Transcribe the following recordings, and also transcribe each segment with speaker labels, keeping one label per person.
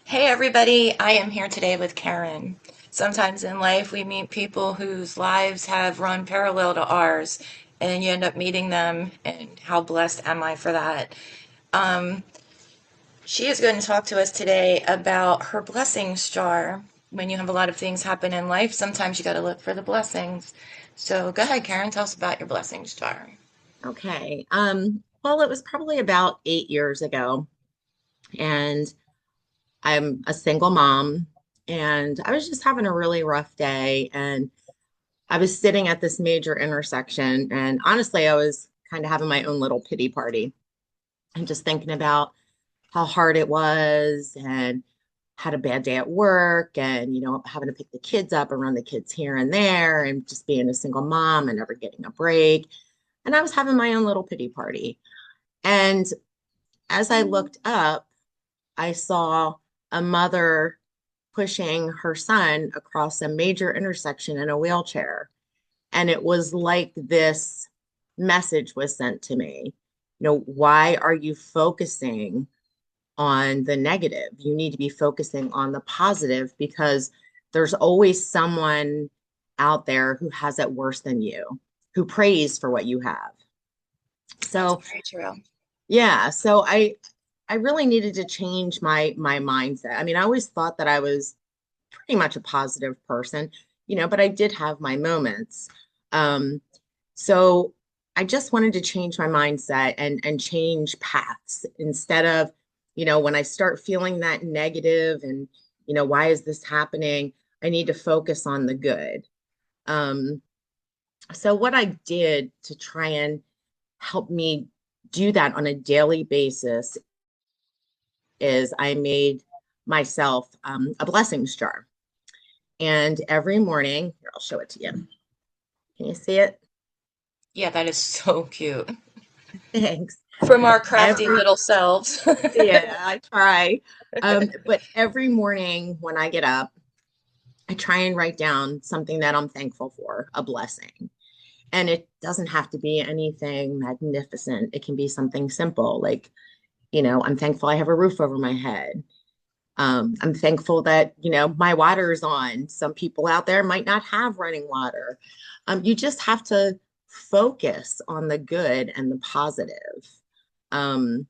Speaker 1: Hey everybody, I am here today with Karen. Sometimes in life we meet people whose lives have run parallel to ours, and you end up meeting them, and how blessed am I for that? Um, she is going to talk to us today about her blessings jar. When you have a lot of things happen in life, sometimes you got to look for the blessings. So go ahead, Karen, tell us about your blessings jar.
Speaker 2: Okay. Well, it was probably about 8 years ago, and I'm a single mom, and I was just having a really rough day, and I was sitting at this major intersection, and honestly, I was kind of having my own little pity party and just thinking about how hard it was and had a bad day at work and having to pick the kids up and run the kids here and there and just being a single mom and never getting a break. And I was having my own little pity party. And as I looked up, I saw a mother pushing her son across a major intersection in a wheelchair. And it was like this message was sent to me. Why are you focusing on the negative? You need to be focusing on the positive because there's always someone out there who has it worse than you, who prays for what you have.
Speaker 1: That's
Speaker 2: So,
Speaker 1: very true.
Speaker 2: yeah, so I really needed to change my mindset. I mean, I always thought that I was pretty much a positive person, but I did have my moments. Um, so I just wanted to change my mindset and change paths instead of, when I start feeling that negative and, why is this happening? I need to focus on the good. Um, so what I did to try and help me do that on a daily basis is I made myself a blessings jar. And every morning, here, I'll show it to you. Can you see it?
Speaker 1: Yeah, that is so cute.
Speaker 2: Thanks.
Speaker 1: From our crafty
Speaker 2: Every,
Speaker 1: little selves.
Speaker 2: yeah, I try. But every morning when I get up, I try and write down something that I'm thankful for, a blessing. And it doesn't have to be anything magnificent. It can be something simple, like, I'm thankful I have a roof over my head. I'm thankful that, my water is on. Some people out there might not have running water. You just have to focus on the good and the positive. Um,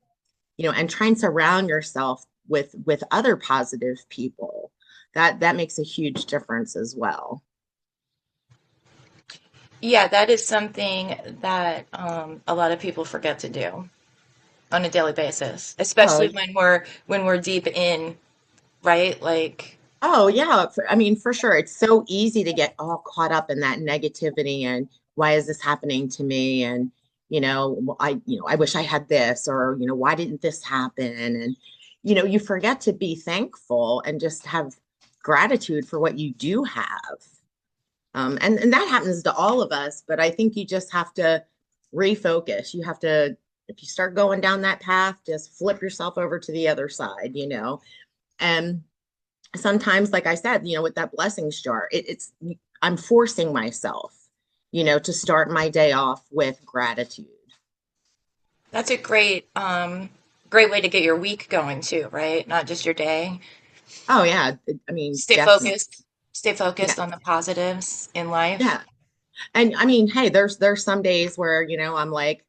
Speaker 2: and try and surround yourself with other positive people. That makes a huge difference as well.
Speaker 1: Yeah, that is something that a lot of people forget to do on a daily basis,
Speaker 2: Oh,
Speaker 1: especially when we're deep in, right? Like,
Speaker 2: oh yeah. I mean, for sure. It's so easy to get all caught up in that negativity and why is this happening to me? And, I wish I had this, or, why didn't this happen? And, you forget to be thankful and just have gratitude for what you do have. And that happens to all of us, but I think you just have to refocus. You have to, if you start going down that path, just flip yourself over to the other side, And sometimes, like I said, with that blessings jar, I'm forcing myself, to start my day off with gratitude.
Speaker 1: that's a great way to get your week going too, right? Not just your day.
Speaker 2: Oh yeah, I mean,
Speaker 1: Stay
Speaker 2: definitely.
Speaker 1: focused. Stay
Speaker 2: Yeah.
Speaker 1: focused on the positives in life.
Speaker 2: Yeah. And I mean, hey, there's some days where, I'm like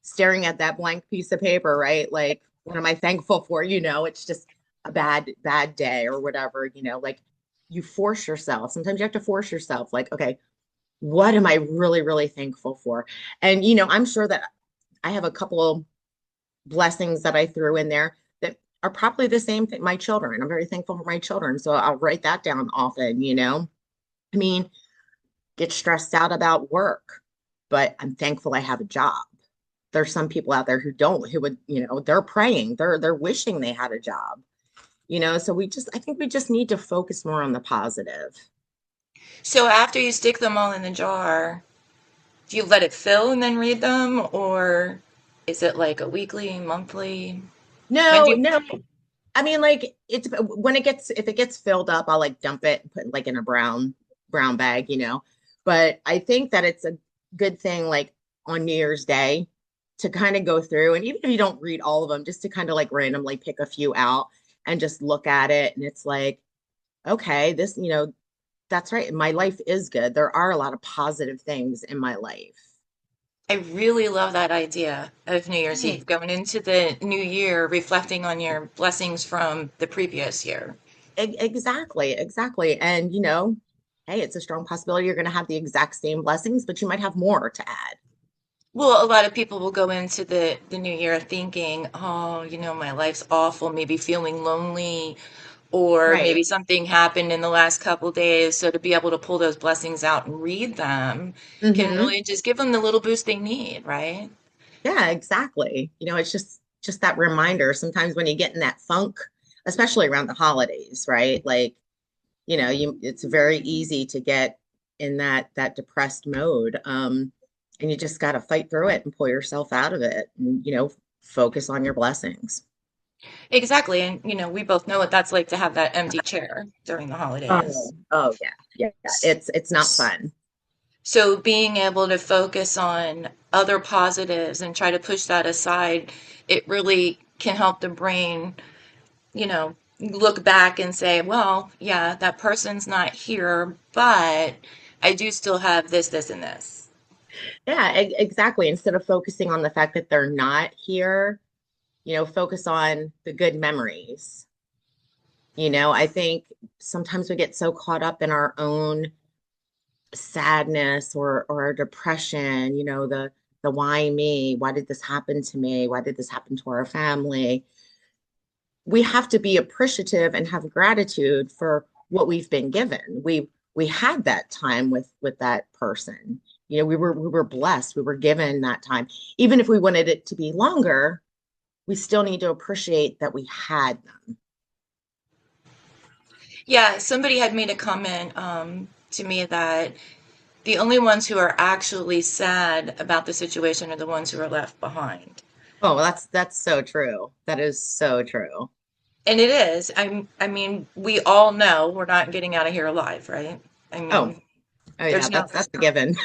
Speaker 2: staring at that blank piece of paper, right? Like, what am I thankful for? It's just a bad day or whatever, like you force yourself. Sometimes you have to force yourself, like, okay, what am I really, really thankful for? And I'm sure that I have a couple of blessings that I threw in there that are probably the same thing. My children. I'm very thankful for my children. So I'll write that down often. I mean, get stressed out about work, but I'm thankful I have a job. There's some people out there who don't, who would, they're praying, they're wishing they had a job, so I think we just need to focus more on the positive.
Speaker 1: So after you stick them all in the jar, do you let it fill and then read them, or is it like a weekly, monthly? When do
Speaker 2: No,
Speaker 1: you?
Speaker 2: no. I mean, like it's when if it gets filled up, I'll like dump it and put it like in a brown bag. But I think that it's a good thing like on New Year's Day to kind of go through and even if you don't read all of them, just to kind of like randomly pick a few out and just look at it and it's like, okay, this, that's right. My life is good. There are a lot of positive things in my life.
Speaker 1: I really love that idea of New Year's
Speaker 2: Right.
Speaker 1: Eve, going into the new year, reflecting on your blessings from the previous year.
Speaker 2: Exactly, exactly. And hey, it's a strong possibility you're going to have the exact same blessings, but you might have more to add.
Speaker 1: Well, a lot of people will go into the new year thinking, oh, my life's awful, maybe feeling lonely, or maybe
Speaker 2: Right.
Speaker 1: something happened in the last couple days. So to be able to pull those blessings out and read them can
Speaker 2: Hmm.
Speaker 1: really just give them the little boost they need, right?
Speaker 2: Yeah, exactly. It's just that reminder. Sometimes when you get in that funk, especially around the holidays, right? Like, it's very easy to get in that depressed mode. And you just got to fight through it and pull yourself out of it and, focus on your blessings.
Speaker 1: Exactly. And, we both know what that's like to have that empty chair during the holidays.
Speaker 2: Oh yeah. Yeah. It's not fun.
Speaker 1: So being able to focus on other positives and try to push that aside, it really can help the brain, look back and say, well, yeah, that person's not here, but I do still have this, this, and this.
Speaker 2: Yeah, exactly. Instead of focusing on the fact that they're not here, focus on the good memories. I think sometimes we get so caught up in our own sadness or our depression, the why me? Why did this happen to me? Why did this happen to our family? We have to be appreciative and have gratitude for what we've been given. We had that time with that person. We were blessed. We were given that time. Even if we wanted it to be longer, we still need to appreciate that we had them.
Speaker 1: Yeah, somebody had made a comment to me that the only ones who are actually sad about the situation are the ones who are left behind.
Speaker 2: Oh, well, that's so true. That is so true.
Speaker 1: And it is. I mean, we all know we're not getting out of here alive, right? I
Speaker 2: Oh,
Speaker 1: mean,
Speaker 2: oh yeah,
Speaker 1: there's no,
Speaker 2: that's a given.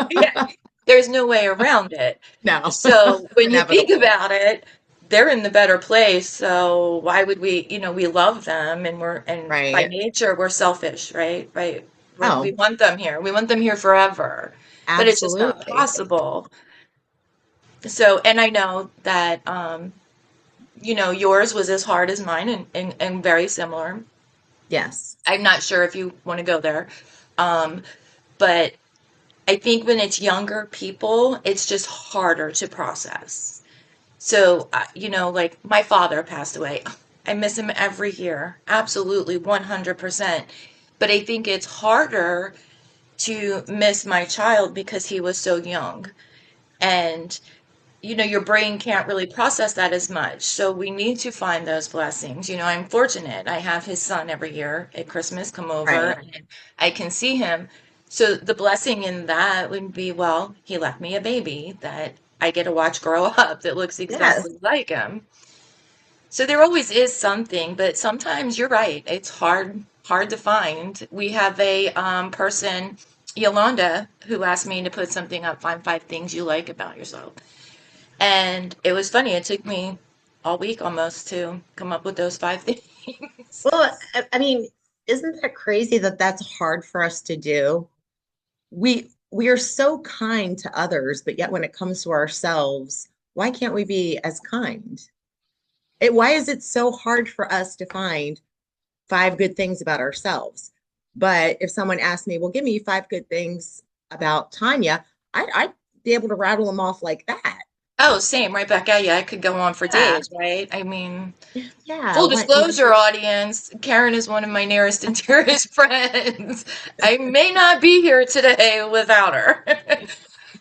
Speaker 1: yeah, there's no way around it.
Speaker 2: No,
Speaker 1: So when you think
Speaker 2: inevitable.
Speaker 1: about it, they're in the better place. So why would we, we love them and by
Speaker 2: Right.
Speaker 1: nature we're selfish, right? Right. We
Speaker 2: Oh,
Speaker 1: want them here. We want them here forever. But it's just not
Speaker 2: absolutely.
Speaker 1: possible. So, and I know that, yours was as hard as mine and very similar.
Speaker 2: Yes.
Speaker 1: I'm not sure if you want to go there. Um, but I think when it's younger people, it's just harder to process. So, like my father passed away. I miss him every year. Absolutely, 100%. But I think it's harder to miss my child because he was so young. And your brain can't really process that as much. So we need to find those blessings. I'm fortunate. I have his son every year at Christmas come over
Speaker 2: Right.
Speaker 1: and I can see him. So the blessing in that would be, well, he left me a baby that I get to watch grow up that looks
Speaker 2: Yes.
Speaker 1: exactly like him. So there always is something, but sometimes you're right. It's hard to find. We have a person, Yolanda, who asked me to put something up, find 5 things you like about yourself. And it was funny. It took me all week almost to come up with those 5 things.
Speaker 2: Well, I mean, isn't that crazy that that's hard for us to do? We are so kind to others, but yet when it comes to ourselves, why can't we be as kind? Why is it so hard for us to find 5 good things about ourselves? But if someone asked me, well, give me 5 good things about Tanya, I'd be able to rattle them off like that.
Speaker 1: Oh, same, right back at you. I could go on for
Speaker 2: Yeah.
Speaker 1: days, right? I mean,
Speaker 2: Yeah.
Speaker 1: full disclosure, audience, Karen is one of my nearest and dearest friends. I may not be here today without her.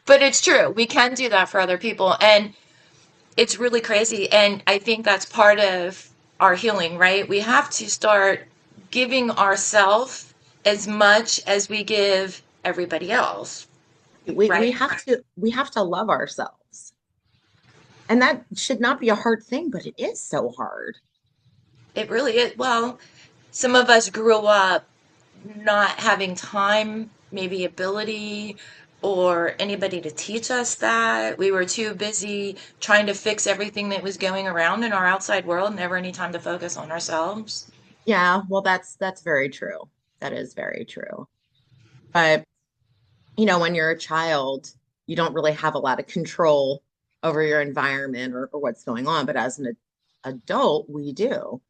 Speaker 1: But it's true. We can do that for other people. And it's really crazy. And I think that's part of our healing, right? We have to start giving ourselves as much as we give everybody else,
Speaker 2: we
Speaker 1: right?
Speaker 2: have to love ourselves. And that should not be a hard thing, but it is so hard.
Speaker 1: It really is. Well, some of us grew up not having time, maybe ability, or anybody to teach us that. We were too busy trying to fix everything that was going around in our outside world, never any time to focus on ourselves.
Speaker 2: Yeah, well, that's very true. That is very true. But when you're a child, you don't really have a lot of control over your environment or what's going on. But as an adult, we do.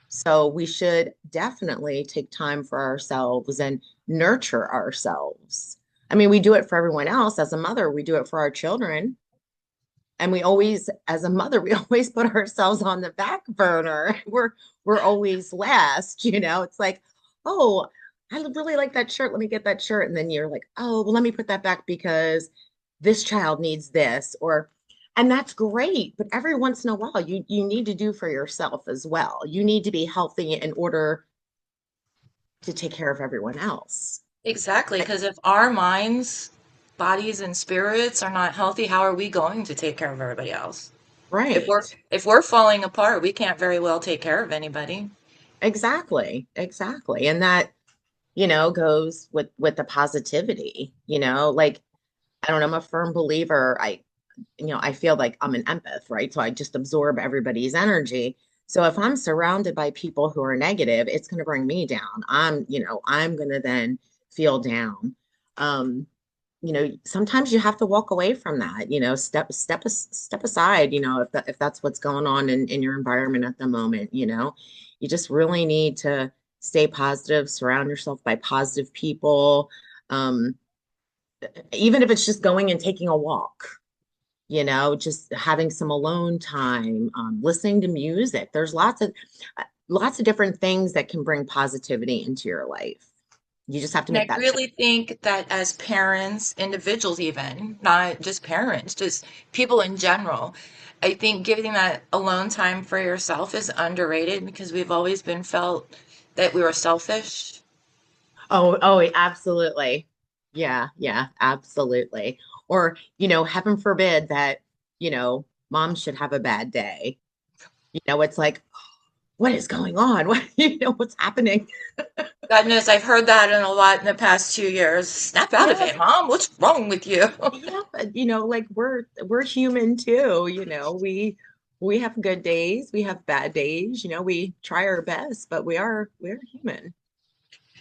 Speaker 2: So we should definitely take time for ourselves and nurture ourselves. I mean, we do it for everyone else. As a mother, we do it for our children. And we always, as a mother, we always put ourselves on the back burner. We're always last, It's like, oh, I really like that shirt. Let me get that shirt. And then you're like, oh, well, let me put that back because this child needs this. And that's great. But every once in a while, you need to do for yourself as well. You need to be healthy in order to take care of everyone else.
Speaker 1: Exactly, because if our minds, bodies, and spirits are not healthy, how are we going to take care of everybody else? If we're
Speaker 2: Right.
Speaker 1: if we're falling apart, we can't very well take care of anybody.
Speaker 2: Exactly. Exactly. And that goes with the positivity, like I don't know, I'm a firm believer. I feel like I'm an empath, right? So I just absorb everybody's energy. So if I'm surrounded by people who are negative, it's going to bring me down. I'm going to then feel down. Um, Sometimes you have to walk away from that, step aside, if that's what's going on in your environment at the moment, you just really need to stay positive, surround yourself by positive people. Um, Even if it's just going and taking a walk, just having some alone time, listening to music. There's lots of different things that can bring positivity into your life. You just have to
Speaker 1: And
Speaker 2: make
Speaker 1: I
Speaker 2: that choice.
Speaker 1: really think that as parents, individuals even, not just parents, just people in general, I think giving that alone time for yourself is underrated because we've always been felt that we were selfish.
Speaker 2: Oh, absolutely. Yeah, yeah, absolutely. Or, heaven forbid that, mom should have a bad day. It's like, what is going on? What's happening?
Speaker 1: God knows I've heard that in a lot in the past 2 years. Snap out of
Speaker 2: Yes,
Speaker 1: it, Mom. What's wrong with you?
Speaker 2: yeah, but like we're human too, we have good days, we have bad days, we try our best, but we're human.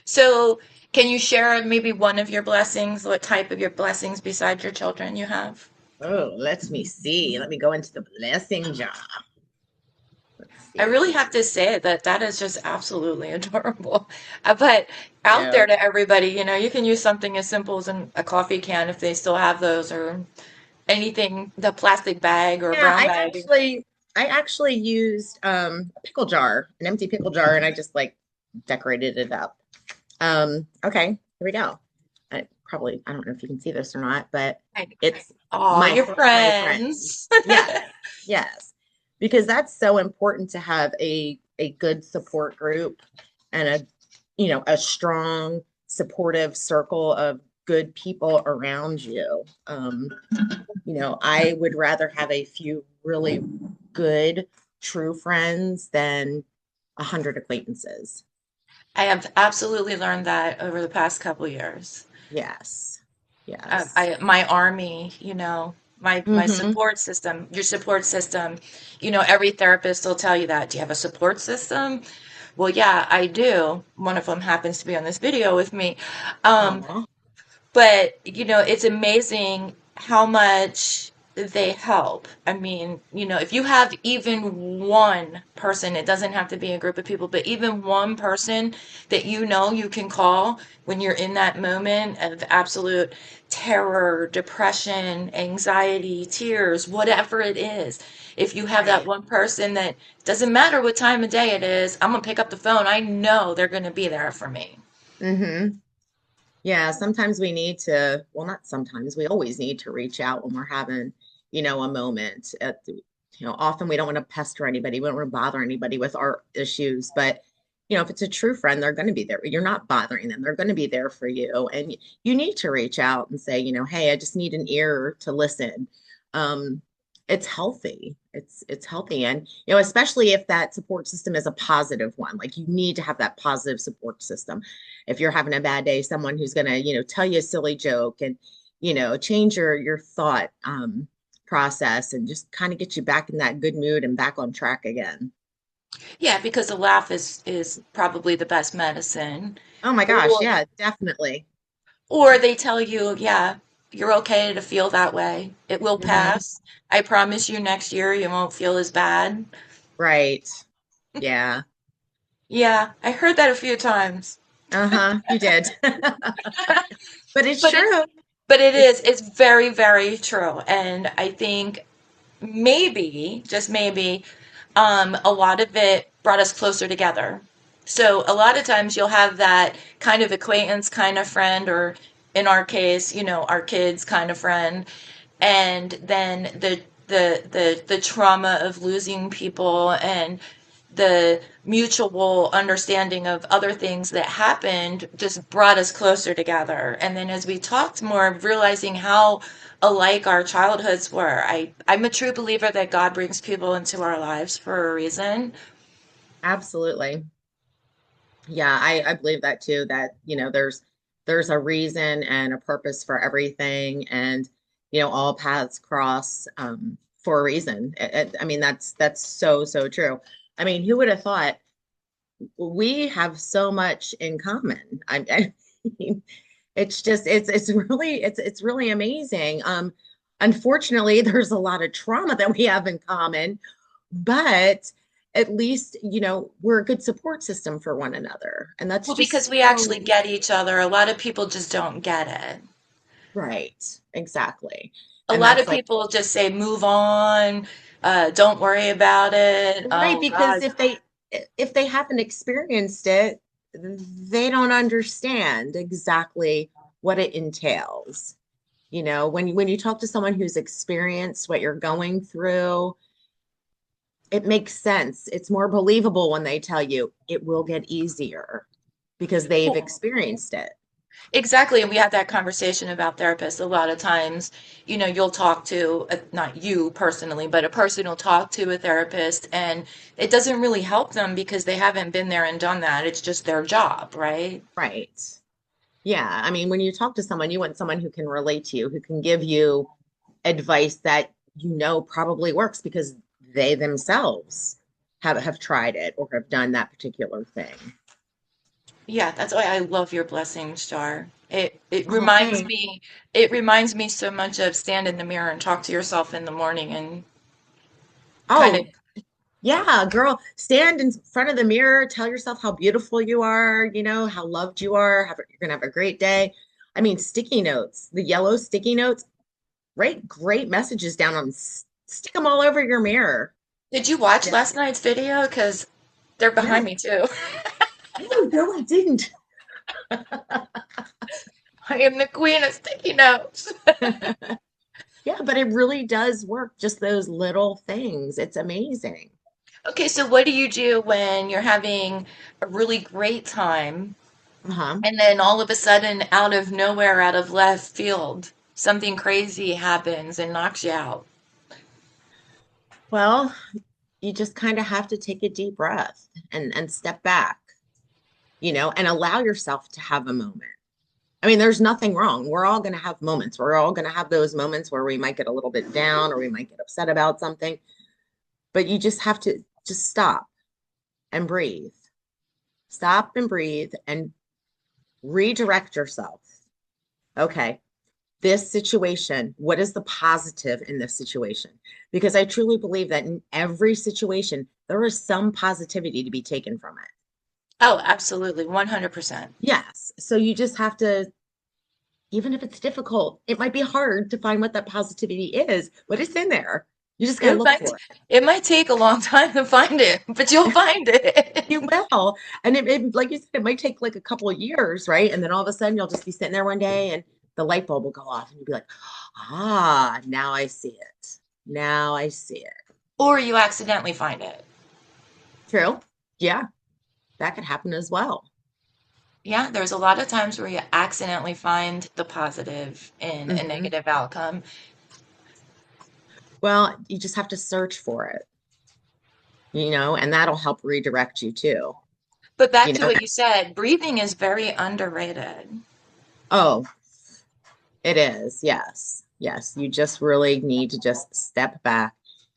Speaker 1: So, can you share maybe one of your blessings? What type of your blessings besides your children you have?
Speaker 2: Oh, let me see. Let me go into the blessing jar. Let's
Speaker 1: I really
Speaker 2: see.
Speaker 1: have to say that that is just absolutely adorable. But out
Speaker 2: Yeah.
Speaker 1: there to everybody, you can use something as simple as a coffee can if they still have those, or anything, the plastic bag or
Speaker 2: Yeah,
Speaker 1: brown bag.
Speaker 2: I actually used a pickle jar, an empty pickle jar, and I just like decorated it up. Okay, here we go. I don't know if you can see this or not, but
Speaker 1: Like,
Speaker 2: it's
Speaker 1: oh, your
Speaker 2: my friend.
Speaker 1: friends.
Speaker 2: Yes, yes. Because that's so important to have a good support group and a strong, supportive circle of good people around you. I would rather have a few really good, true friends than 100 acquaintances.
Speaker 1: I have absolutely learned that over the past couple years.
Speaker 2: Yes. Yes.
Speaker 1: My army, my
Speaker 2: Mm-hmm.
Speaker 1: support system, your support system, every therapist will tell you that. Do you have a support system? Well, yeah, I do. One of them happens to be on this video with me. Um,
Speaker 2: Oh,
Speaker 1: but, it's amazing how much they help. I mean, if you have even one person, it doesn't have to be a group of people, but even one person that you can call when you're in that moment of absolute terror, depression, anxiety, tears, whatever it is. If you have that
Speaker 2: right.
Speaker 1: one person that doesn't matter what time of day it is, I'm gonna pick up the phone. I know they're gonna be there for me.
Speaker 2: Mm-hmm. Yeah, sometimes we need to, well, not sometimes, we always need to reach out when we're having, a moment. Often we don't want to pester anybody. We don't want to bother anybody with our issues. But, if it's a true friend, they're going to be there. You're not bothering them. They're going to be there for you. And you need to reach out and say, hey, I just need an ear to listen. Um, it's healthy. It's healthy. And, especially if that support system is a positive one, like you need to have that positive support system if you're having a bad day, someone who's going to, tell you a silly joke and, change your thought process and just kind of get you back in that good mood and back on track again.
Speaker 1: Yeah, because a laugh is probably the best medicine.
Speaker 2: Oh my gosh,
Speaker 1: Or
Speaker 2: yeah, definitely.
Speaker 1: or they tell you, yeah, you're okay to feel that way. It will
Speaker 2: Hmm.
Speaker 1: pass. I promise you next year you won't feel as bad.
Speaker 2: Right. Yeah.
Speaker 1: Yeah, I heard that a few times.
Speaker 2: Uh-huh. You did. But it's
Speaker 1: But it's
Speaker 2: true.
Speaker 1: but
Speaker 2: It's
Speaker 1: it's very, very true. And I think maybe, just maybe, a lot of it brought us closer together. So a lot of times you'll have that kind of acquaintance kind of friend, or in our case, our kids kind of friend, and then the trauma of losing people and the mutual understanding of other things that happened just brought us closer together. And then as we talked more, realizing how alike our childhoods were, I'm a true believer that God brings people into our lives for a reason.
Speaker 2: absolutely. Yeah, I believe that too, that, there's a reason and a purpose for everything, and all paths cross for a reason. I mean, that's so, so true. I mean, who would have thought we have so much in common? I mean, it's really amazing. Unfortunately, there's a lot of trauma that we have in common, but at least, we're a good support system for one another. And that's
Speaker 1: Well, because
Speaker 2: just
Speaker 1: we actually
Speaker 2: so
Speaker 1: get each other. A lot of people just don't get it.
Speaker 2: right. Exactly.
Speaker 1: A
Speaker 2: And
Speaker 1: lot
Speaker 2: that's
Speaker 1: of
Speaker 2: like,
Speaker 1: people just say, move on, don't worry about it.
Speaker 2: right,
Speaker 1: Oh,
Speaker 2: because
Speaker 1: God.
Speaker 2: if they haven't experienced it, they don't understand exactly what it entails. When you talk to someone who's experienced what you're going through, it makes sense. It's more believable when they tell you it will get easier because they've
Speaker 1: Well,
Speaker 2: experienced it.
Speaker 1: exactly. And we had that conversation about therapists. A lot of times, you'll talk to, not you personally, but a person will talk to a therapist, and it doesn't really help them because they haven't been there and done that. It's just their job, right?
Speaker 2: Right. Yeah. I mean, when you talk to someone, you want someone who can relate to you, who can give you advice that probably works because they themselves have tried it or have done that particular thing.
Speaker 1: Yeah, that's why I love your blessing star.
Speaker 2: Oh, thanks.
Speaker 1: It reminds me so much of stand in the mirror and talk to yourself in the morning and kind of.
Speaker 2: Oh, yeah, girl, stand in front of the mirror, tell yourself how beautiful you are, how loved you are, you're gonna have a great day. I mean, sticky notes, the yellow sticky notes, write great messages down on, stick them all over your mirror.
Speaker 1: Did you watch
Speaker 2: Yeah.
Speaker 1: last night's video? Because they're behind
Speaker 2: No,
Speaker 1: me too.
Speaker 2: no, I didn't.
Speaker 1: I am the queen of sticky notes.
Speaker 2: Yeah, but it really does work. Just those little things. It's amazing.
Speaker 1: Okay, so what do you do when you're having a really great time
Speaker 2: Uh-huh.
Speaker 1: and then all of a sudden, out of nowhere, out of left field, something crazy happens and knocks you out?
Speaker 2: Well, you just kind of have to take a deep breath and step back, and allow yourself to have a moment. I mean, there's nothing wrong. We're all going to have moments. We're all going to have those moments where we might get a little bit down or we might get upset about something, but you just have to just stop and breathe. Stop and breathe and redirect yourself. Okay, this situation, what is the positive in this situation? Because I truly believe that in every situation, there is some positivity to be taken from it.
Speaker 1: Oh, absolutely, 100%.
Speaker 2: Yes. So you just have to, even if it's difficult, it might be hard to find what that positivity is, but it's in there. You just got to
Speaker 1: It
Speaker 2: look
Speaker 1: might
Speaker 2: for
Speaker 1: it might take a long time to find it, but you'll
Speaker 2: it.
Speaker 1: find it.
Speaker 2: You will. And like you said, it might take like a couple of years, right? And then all of a sudden you'll just be sitting there one day and the light bulb will go off and you'll be like, ah, now I see it. Now I see it.
Speaker 1: Or you accidentally find it.
Speaker 2: True. Yeah, that could happen as well.
Speaker 1: Yeah, there's a lot of times where you accidentally find the positive in a
Speaker 2: Hmm.
Speaker 1: negative outcome.
Speaker 2: Well, you just have to search for it, and that'll help redirect you too.
Speaker 1: But back
Speaker 2: You
Speaker 1: to
Speaker 2: know,
Speaker 1: what you said, breathing is very underrated.
Speaker 2: oh, It is. Yes. Yes. You just really need to just step back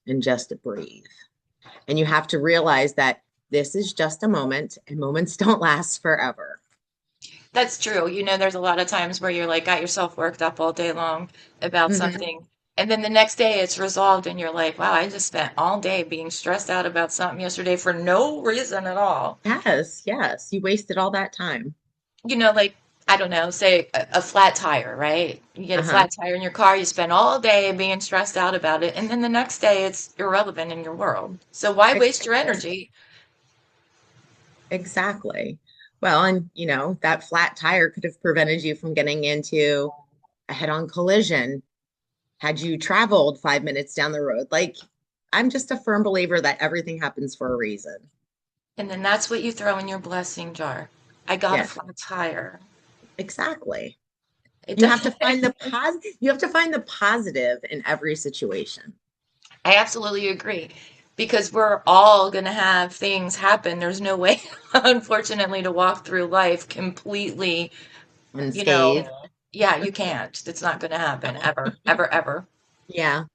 Speaker 2: and just breathe. And you have to realize that this is just a moment and moments don't last forever.
Speaker 1: That's true. There's a lot of times where you're like got yourself worked up all day long about
Speaker 2: Mhm.
Speaker 1: something. And then the next day it's resolved and you're like, wow, I just spent all day being stressed out about something yesterday for no reason at all.
Speaker 2: Yes. Yes. You wasted all that time.
Speaker 1: Like, I don't know, say a flat tire, right? You get a
Speaker 2: Uh-huh.
Speaker 1: flat tire in your car, you spend all day being stressed out about it, and then the next day it's irrelevant in your world. So why waste your
Speaker 2: Exactly.
Speaker 1: energy?
Speaker 2: Exactly. Well, and that flat tire could have prevented you from getting into a head-on collision had you traveled 5 minutes down the road. Like, I'm just a firm believer that everything happens for a reason.
Speaker 1: And then that's what you throw in your blessing jar. I got a
Speaker 2: Yeah,
Speaker 1: flat tire.
Speaker 2: exactly.
Speaker 1: It
Speaker 2: You have to
Speaker 1: doesn't.
Speaker 2: find you have to find the positive in every situation.
Speaker 1: I absolutely agree because we're all going to have things happen. There's no way, unfortunately, to walk through life completely, you know,
Speaker 2: Unscathed.
Speaker 1: yeah, you can't. It's not going to happen ever, ever, ever.
Speaker 2: Yeah.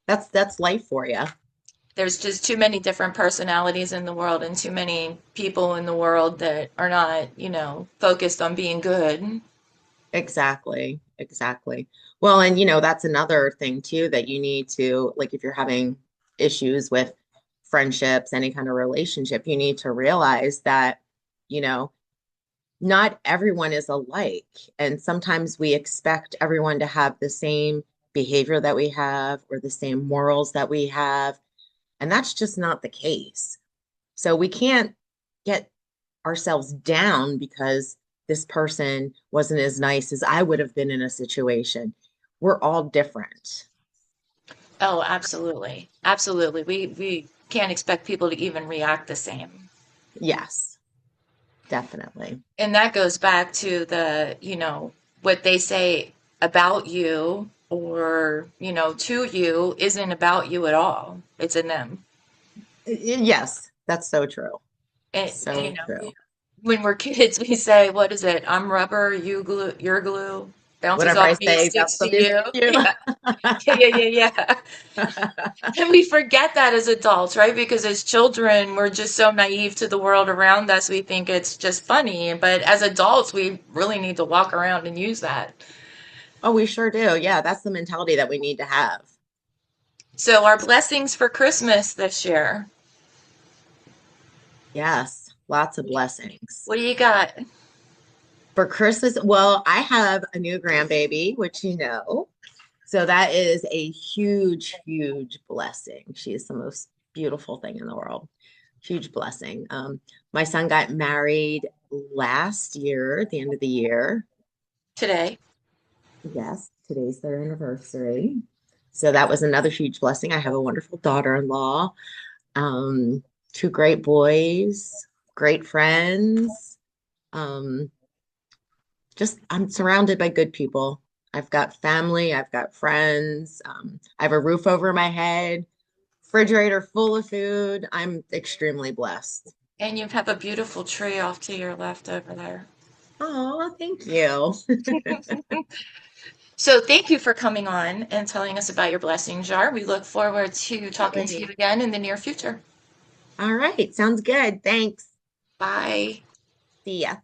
Speaker 2: That's life for you.
Speaker 1: There's just too many different personalities in the world and too many people in the world that are not, focused on being good.
Speaker 2: Exactly. Exactly. Well, and that's another thing too that you need to, like, if you're having issues with friendships, any kind of relationship, you need to realize that, you know, not everyone is alike. And sometimes we expect everyone to have the same behavior that we have or the same morals that we have. And that's just not the case. So we can't get ourselves down because this person wasn't as nice as I would have been in a situation. We're all different.
Speaker 1: Oh, absolutely. Absolutely. We can't expect people to even react the same.
Speaker 2: Yes, definitely.
Speaker 1: And that goes back to what they say about you or, to you isn't about you at all. It's in them.
Speaker 2: Yes, that's so true.
Speaker 1: And,
Speaker 2: So true.
Speaker 1: when we're kids, we say, what is it? I'm rubber, you glue, you're glue, bounces
Speaker 2: Whatever I
Speaker 1: off me,
Speaker 2: say,
Speaker 1: sticks
Speaker 2: that's
Speaker 1: to
Speaker 2: what is
Speaker 1: you.
Speaker 2: you.
Speaker 1: Yeah, yeah, yeah, yeah, yeah. And we forget that as adults, right? Because as children, we're just so naive to the world around us. We think it's just funny. But as adults, we really need to walk around and use that.
Speaker 2: Oh, we sure do. Yeah, that's the mentality that we need to have.
Speaker 1: So, our blessings for Christmas this year.
Speaker 2: Yes, lots of blessings.
Speaker 1: What do you got?
Speaker 2: For Christmas, well, I have a new grandbaby, which you know. So that is a huge, huge blessing. She is the most beautiful thing in the world. Huge blessing. My son got married last year, at the end of the year.
Speaker 1: Today?
Speaker 2: Yes, today's their anniversary. So that was another huge blessing. I have a wonderful daughter-in-law, um, two great boys, great friends. Um, just I'm surrounded by good people. I've got family, I've got friends, I have a roof over my head, refrigerator full of food. I'm extremely blessed.
Speaker 1: And you have a beautiful tree off to your left over there.
Speaker 2: Oh, thank you.
Speaker 1: So, thank you for coming on and telling us about your blessing jar. We look forward to talking to you
Speaker 2: Great.
Speaker 1: again in the near future.
Speaker 2: All right, sounds good. Thanks.
Speaker 1: Bye.
Speaker 2: See ya.